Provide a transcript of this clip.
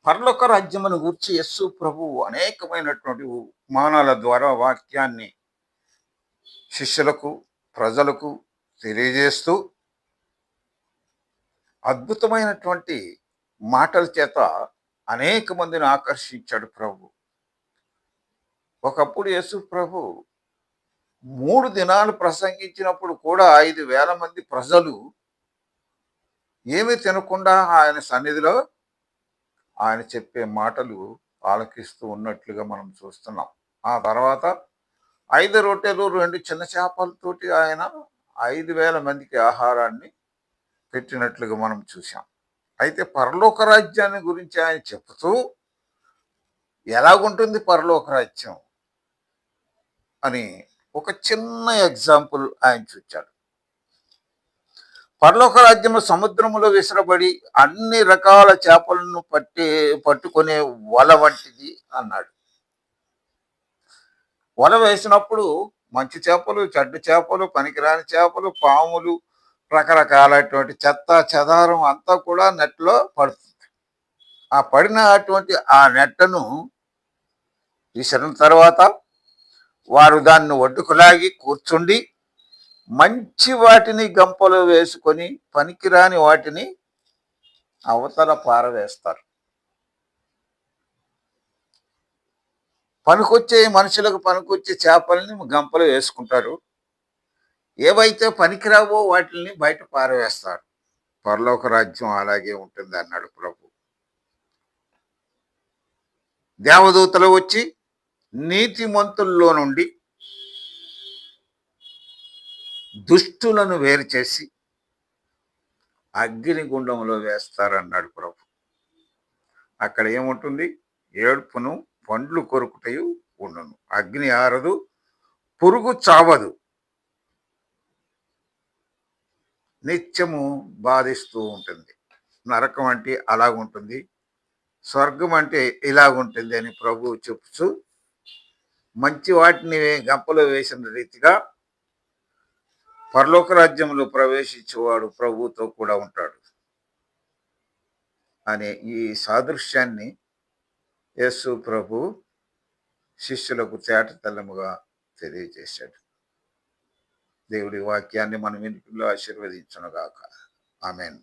పరలోక రాజ్యమును గూర్చి యస్సు ప్రభువు అనేకమైనటువంటి ఉపమానాల ద్వారా వాక్యాన్ని శిష్యులకు, ప్రజలకు తెలియజేస్తూ అద్భుతమైనటువంటి మాటల చేత అనేక మందిని ఆకర్షించాడు ప్రభు. ఒకప్పుడు యేసు ప్రభు 3 దినాలు ప్రసంగించినప్పుడు కూడా 5,000 మంది ప్రజలు ఏమీ తినకుండా ఆయన సన్నిధిలో ఆయన చెప్పే మాటలు ఆలకిస్తూ ఉన్నట్లుగా మనం చూస్తున్నాం. ఆ తర్వాత 5 రొట్టెలు 2 చిన్న చేపలతోటి ఆయన 5,000 మందికి ఆహారాన్ని పెట్టినట్లుగా మనం చూసాం. అయితే పరలోక రాజ్యాన్ని గురించి ఆయన చెప్తూ ఎలాగుంటుంది పరలోక రాజ్యం అని ఒక చిన్న ఎగ్జాంపుల్ ఆయన చూచాడు. పరలోక రాజ్యము సముద్రములో విసరబడి అన్ని రకాల చేపలను పట్టుకునే వల వంటిది అన్నాడు. వల వేసినప్పుడు మంచి చేపలు, చెడ్డ చేపలు, పనికిరాని చేపలు, పాములు, రకరకాలైనటువంటి చెత్త చెదారం అంతా కూడా నెట్లో పడుతుంది. ఆ పడిన అటువంటి ఆ నెట్టను విసిరిన తర్వాత వారు దాన్ని ఒడ్డుకు లాగి కూర్చుండి మంచి వాటిని గంపలో వేసుకొని పనికిరాని వాటిని అవతల పారవేస్తారు. పనికొచ్చే మనుషులకు పనికొచ్చే చేపల్ని గంపలో వేసుకుంటారు. ఏవైతే పనికిరావో వాటిని బయట పారవేస్తారు. పరలోక రాజ్యం అలాగే ఉంటుంది అన్నాడు ప్రభు. దేవదూతలు వచ్చి నీతిమంతుల్లో నుండి దుష్టులను వేరు చేసి అగ్నిగుండంలో వేస్తారన్నాడు ప్రభు. అక్కడ ఏముంటుంది? ఏడుపును, పండ్లు కొరుకుటయు ఉండును. అగ్ని ఆరదు, పురుగు చావదు, నిత్యము బాధిస్తూ ఉంటుంది. నరకం అంటే అలాగుంటుంది, స్వర్గం అంటే ఇలాగుంటుంది అని ప్రభువు చెప్తూ మంచి వాటిని గంపలో వేసిన రీతిగా పరలోక రాజ్యంలో ప్రవేశించేవాడు ప్రభువుతో కూడా ఉంటాడు అనే ఈ సాదృశ్యాన్ని యేసు ప్రభు శిష్యులకు తేటతెల్లముగా తెలియజేశాడు. దేవుడి వాక్యాన్ని మనం ఇంటిలో ఆశీర్వదించునుగాక. ఆమేన్.